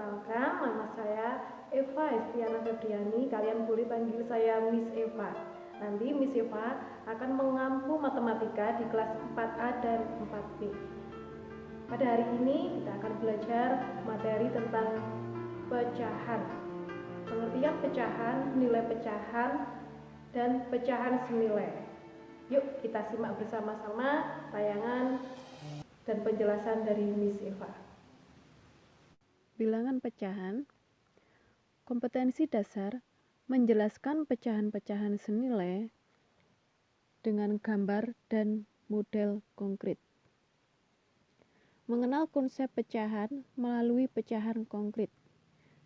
perkenalkan, nama saya Eva Estiana Febriani. Kalian boleh panggil saya Miss Eva. Nanti Miss Eva akan mengampu matematika di kelas 4A dan 4B. Pada hari ini kita akan belajar materi tentang pecahan. Pengertian pecahan, nilai pecahan, dan pecahan senilai. Yuk kita simak bersama-sama tayangan dan penjelasan dari Miss Eva. Bilangan pecahan. Kompetensi dasar menjelaskan pecahan-pecahan senilai dengan gambar dan model konkret. Mengenal konsep pecahan melalui pecahan konkret.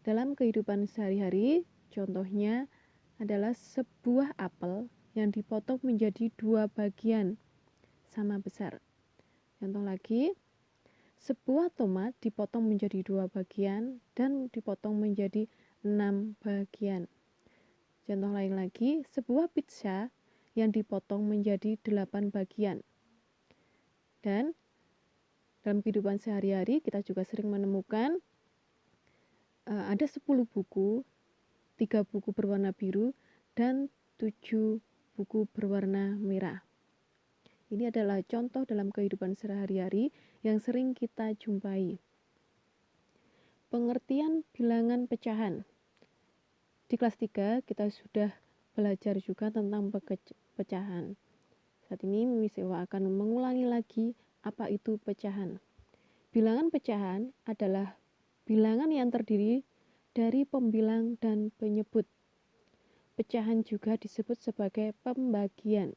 Dalam kehidupan sehari-hari, contohnya adalah sebuah apel yang dipotong menjadi 2 bagian sama besar. Contoh lagi, sebuah tomat dipotong menjadi 2 bagian dan dipotong menjadi 6 bagian. Contoh lain lagi, sebuah pizza yang dipotong menjadi 8 bagian. Dan dalam kehidupan sehari-hari kita juga sering menemukan ada 10 buku, 3 buku berwarna biru, dan 7 buku berwarna merah. Ini adalah contoh dalam kehidupan sehari-hari yang sering kita jumpai. Pengertian bilangan pecahan. Di kelas 3 kita sudah belajar juga tentang pecahan. Saat ini Miss Ewa akan mengulangi lagi apa itu pecahan. Bilangan pecahan adalah bilangan yang terdiri dari pembilang dan penyebut. Pecahan juga disebut sebagai pembagian.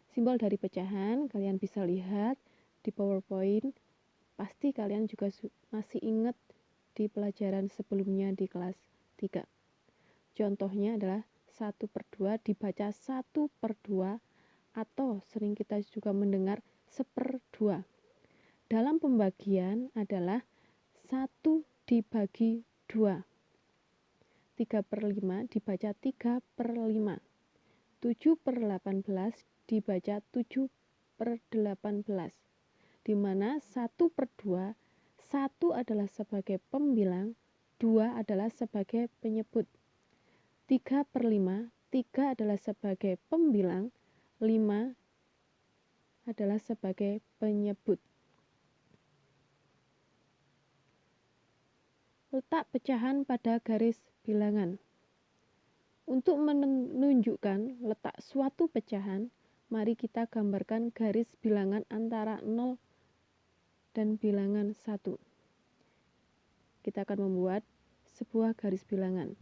Simbol dari pecahan kalian bisa lihat di PowerPoint. Pasti kalian juga masih ingat di pelajaran sebelumnya di kelas 3. Contohnya adalah 1/2 dibaca 1/2 atau sering kita juga mendengar 1/2. Dalam pembagian adalah 1 dibagi 2. 3/5 dibaca 3/5. 7/18 dibaca 7/18, di mana 1/2, 1 adalah sebagai pembilang, 2 adalah sebagai penyebut. 3/5, 3 adalah sebagai pembilang, 5 adalah sebagai penyebut. Letak pecahan pada garis bilangan. Untuk menunjukkan letak suatu pecahan, mari kita gambarkan garis bilangan antara 0 dan bilangan 1. Kita akan membuat sebuah garis bilangan.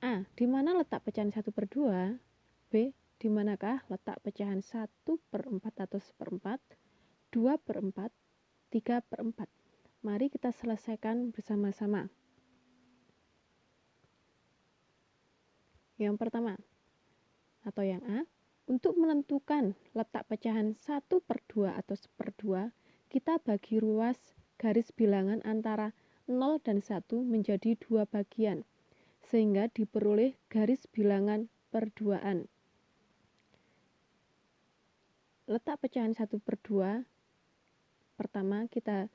A. Di mana letak pecahan 1/2? B. Di manakah letak pecahan 1/4 atau 1/4, 2/4, 3/4? Mari kita selesaikan bersama-sama. Yang pertama, atau yang A, untuk menentukan letak pecahan 1/2 atau 1/2, kita bagi ruas garis bilangan antara 0 dan 1 menjadi 2 bagian, sehingga diperoleh garis bilangan perduaan. Letak pecahan 1/2, pertama kita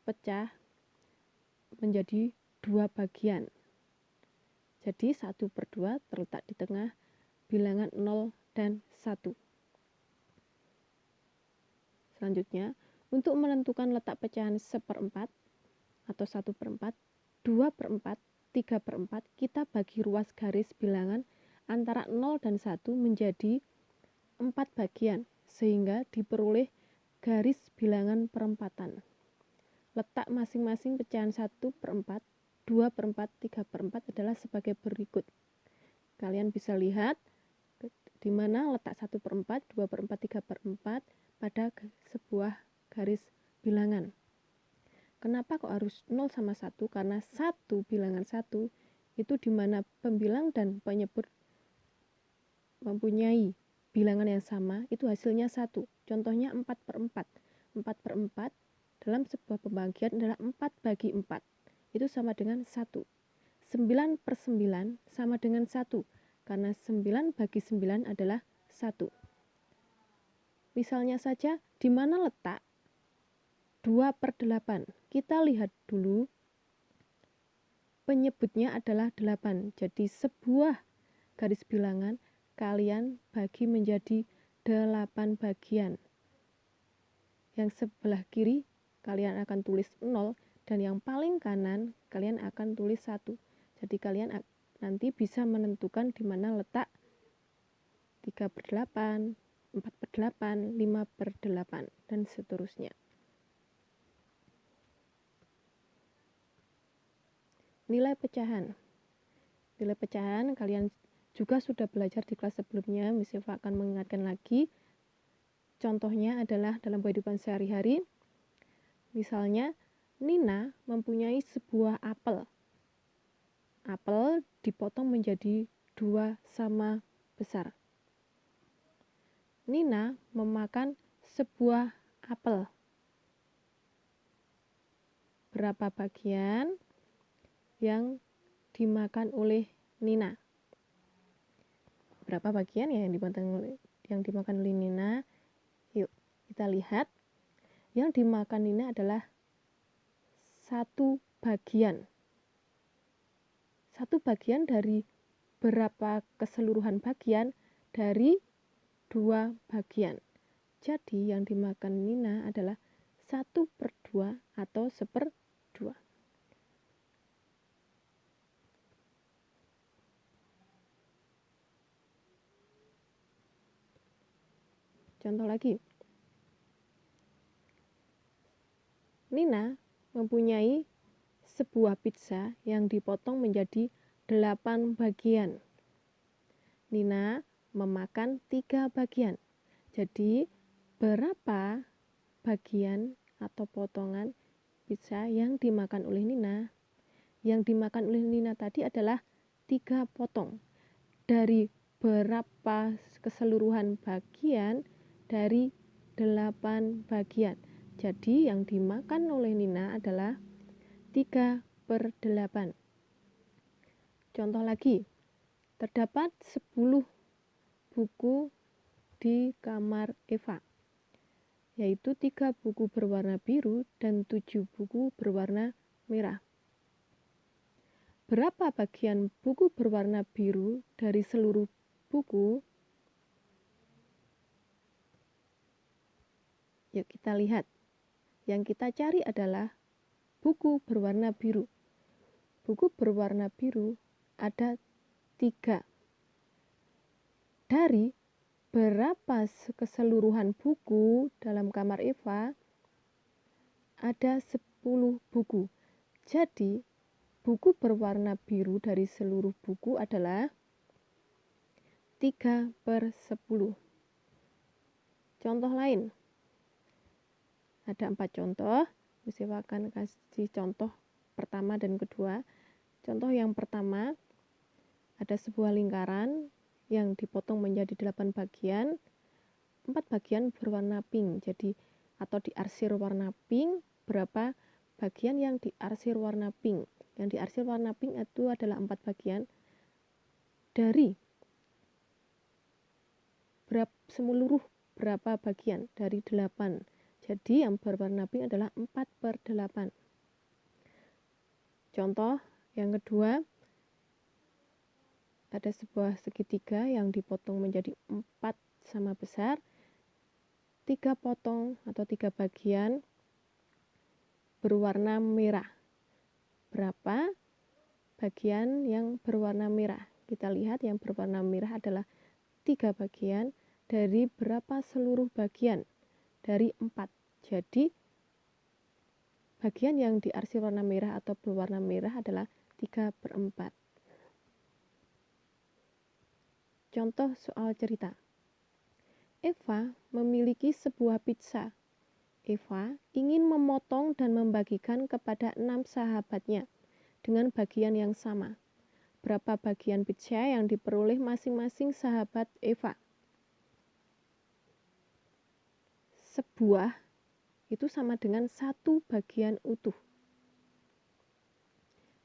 pecah menjadi 2 bagian. Jadi 1/2 terletak di tengah bilangan 0 dan 1. Selanjutnya, untuk menentukan letak pecahan 1/4 atau 1/4, 2/4, 3/4, kita bagi ruas garis bilangan antara 0 dan 1 menjadi 4 bagian, sehingga diperoleh garis bilangan perempatan. Letak masing-masing pecahan 1/4, 2/4, 3/4 adalah sebagai berikut. Kalian bisa lihat di mana letak 1/4, 2/4, 3/4 pada sebuah garis bilangan. Kenapa kok harus 0 sama 1? Karena 1 bilangan 1 itu di mana pembilang dan penyebut mempunyai bilangan yang sama, itu hasilnya 1. Contohnya 4/4. 4/4 dalam sebuah pembagian adalah 4 bagi 4. Itu sama dengan 1. 9/9 sama dengan 1, karena 9 bagi 9 adalah 1. Misalnya saja, di mana letak 2/8. Kita lihat dulu, penyebutnya adalah 8. Jadi sebuah garis bilangan kalian bagi menjadi 8 bagian. Yang sebelah kiri kalian akan tulis 0 dan yang paling kanan kalian akan tulis 1. Jadi kalian nanti bisa menentukan di mana letak 3/8, 4/8, 5/8 dan seterusnya. Nilai pecahan. Nilai pecahan kalian juga sudah belajar di kelas sebelumnya. Miss Eva akan mengingatkan lagi. Contohnya adalah dalam kehidupan sehari-hari. Misalnya, Nina mempunyai sebuah apel. Apel dipotong menjadi 2 sama besar. Nina memakan sebuah apel. Berapa bagian yang dimakan oleh Nina? Berapa bagian ya yang dimakan oleh Nina? Yuk, kita lihat. Yang dimakan Nina adalah 1 bagian. 1 bagian dari berapa keseluruhan bagian? Dari 2 bagian. Jadi yang dimakan Nina adalah 1/2 atau 1/2. Contoh lagi. Nina mempunyai sebuah pizza yang dipotong menjadi 8 bagian. Nina memakan 3 bagian. Jadi, berapa bagian atau potongan pizza yang dimakan oleh Nina? Yang dimakan oleh Nina tadi adalah 3 potong. Dari berapa keseluruhan bagian? Dari 8 bagian. Jadi, yang dimakan oleh Nina adalah 3/8. Contoh lagi. Terdapat 10 buku di kamar Eva, yaitu 3 buku berwarna biru dan 7 buku berwarna merah. Berapa bagian buku berwarna biru dari seluruh buku? Yuk kita lihat. Yang kita cari adalah buku berwarna biru. Buku berwarna biru ada 3. Dari berapa keseluruhan buku dalam kamar Eva? Ada 10 buku. Jadi, buku berwarna biru dari seluruh buku adalah 3/10. Contoh lain. Ada 4 contoh. Miss Eva akan kasih contoh pertama dan kedua. Contoh yang pertama, ada sebuah lingkaran yang dipotong menjadi 8 bagian. 4 bagian berwarna pink. Jadi, atau diarsir warna pink, berapa bagian yang diarsir warna pink? Yang diarsir warna pink itu adalah 4 bagian. Dari seluruh berapa bagian? Dari 8. Jadi yang berwarna pink adalah 4/8. Contoh yang kedua, ada sebuah segitiga yang dipotong menjadi 4 sama besar. 3 potong atau 3 bagian berwarna merah. Berapa bagian yang berwarna merah? Kita lihat yang berwarna merah adalah 3 bagian. Dari berapa seluruh bagian? Dari 4. Jadi, bagian yang diarsir warna merah atau berwarna merah adalah 3/4. Contoh soal cerita. Eva memiliki sebuah pizza. Eva ingin memotong dan membagikan kepada 6 sahabatnya dengan bagian yang sama. Berapa bagian pizza yang diperoleh masing-masing sahabat Eva? Sebuah itu sama dengan 1 bagian utuh.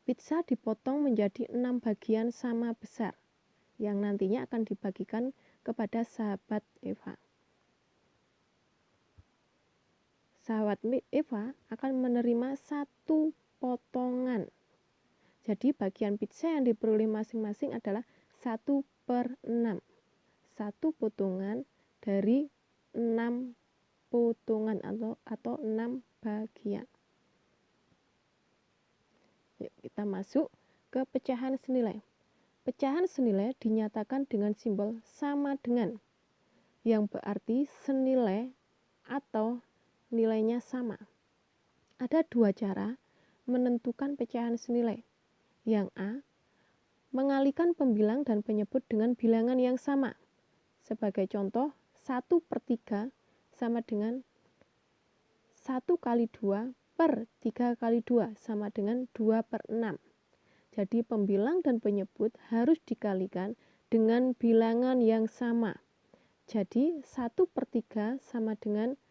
Pizza dipotong menjadi 6 bagian sama besar yang nantinya akan dibagikan kepada sahabat Eva. sahabat Eva akan menerima 1 potongan. Jadi bagian pizza yang diperoleh masing-masing adalah 1/6. 1 potongan dari 6 potongan atau 6 bagian. Yuk, kita masuk ke pecahan senilai. Pecahan senilai dinyatakan dengan simbol sama dengan, yang berarti senilai atau nilainya sama. Ada 2 cara menentukan pecahan senilai. Yang A, mengalihkan pembilang dan penyebut dengan bilangan yang sama. Sebagai contoh, 1/3 sama dengan 1 kali 2 per 3 kali 2 sama dengan 2/6. Jadi pembilang dan penyebut harus dikalikan dengan bilangan yang sama. Jadi 1/3 sama dengan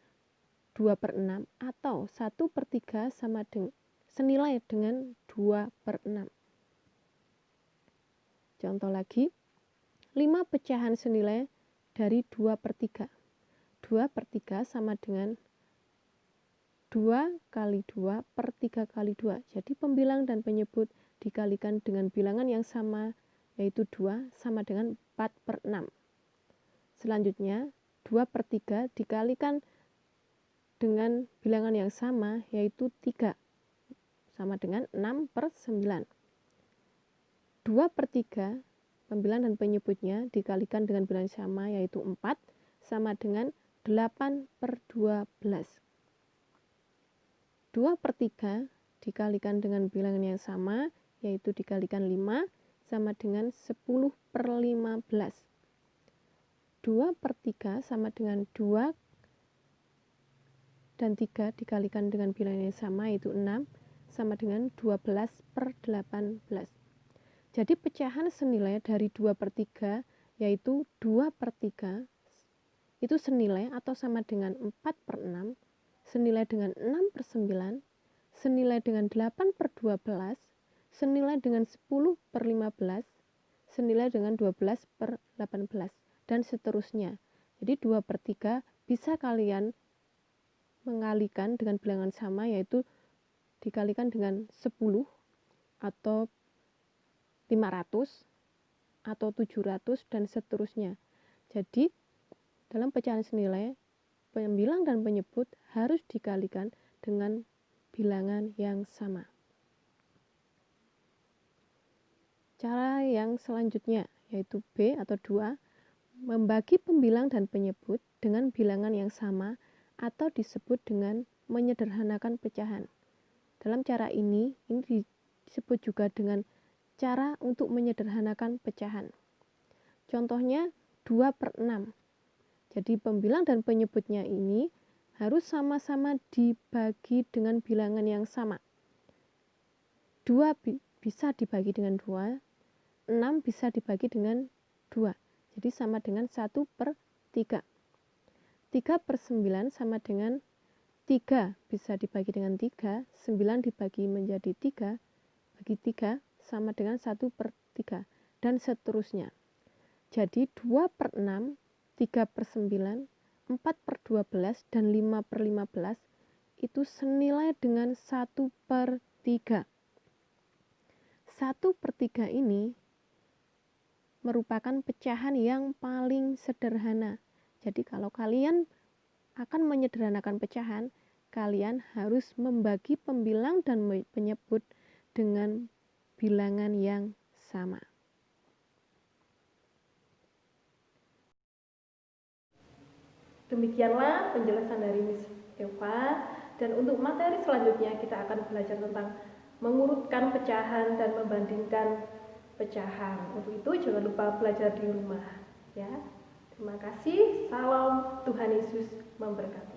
2/6 atau 1/3 sama dengan senilai dengan 2/6. Contoh lagi, 5 pecahan senilai dari 2/3. 2/3 sama dengan 2 kali 2 per 3 kali 2. Jadi pembilang dan penyebut dikalikan dengan bilangan yang sama, yaitu 2 sama dengan 4/6. Selanjutnya, 2/3 dikalikan dengan bilangan yang sama, yaitu 3 sama dengan 6/9. 2/3 pembilang dan penyebutnya dikalikan dengan bilangan yang sama, yaitu 4 sama dengan 8/12. 2/3 dikalikan dengan bilangan yang sama, yaitu dikalikan 5 sama dengan 10/15. 2/3 sama dengan 2 dan 3 dikalikan dengan bilangan yang sama, yaitu 6 sama dengan 12/18. Jadi pecahan senilai dari 2/3 yaitu 2/3 itu senilai atau sama dengan 4/6, senilai dengan 6/9, senilai dengan 8/12, senilai dengan 10/15, senilai dengan 12/18, dan seterusnya. Jadi 2/3 bisa kalian mengalihkan dengan bilangan sama, yaitu dikalikan dengan 10 atau 500 atau 700 dan seterusnya. Jadi dalam pecahan senilai, pembilang dan penyebut harus dikalikan dengan bilangan yang sama. Cara yang selanjutnya yaitu B atau 2, membagi pembilang dan penyebut dengan bilangan yang sama atau disebut dengan menyederhanakan pecahan. Dalam cara ini disebut juga dengan cara untuk menyederhanakan pecahan. Contohnya 2/6. Jadi pembilang dan penyebutnya ini harus sama-sama dibagi dengan bilangan yang sama. 2 bisa dibagi dengan 2, 6 bisa dibagi dengan 2. Jadi sama dengan 1/3. 3/9 sama dengan 3 bisa dibagi dengan 3, 9 dibagi menjadi 3, bagi 3 sama dengan 1/3, dan seterusnya. Jadi 2/6, 3/9, 4/12, dan 5/15 itu senilai dengan 1/3. 1/3 ini merupakan pecahan yang paling sederhana. Jadi kalau kalian akan menyederhanakan pecahan, kalian harus membagi pembilang dan penyebut dengan bilangan yang sama. Demikianlah penjelasan dari Miss Eva, dan untuk materi selanjutnya kita akan belajar tentang mengurutkan pecahan dan membandingkan pecahan. Untuk itu jangan lupa belajar di rumah ya. Terima kasih. Salam, Tuhan Yesus memberkati.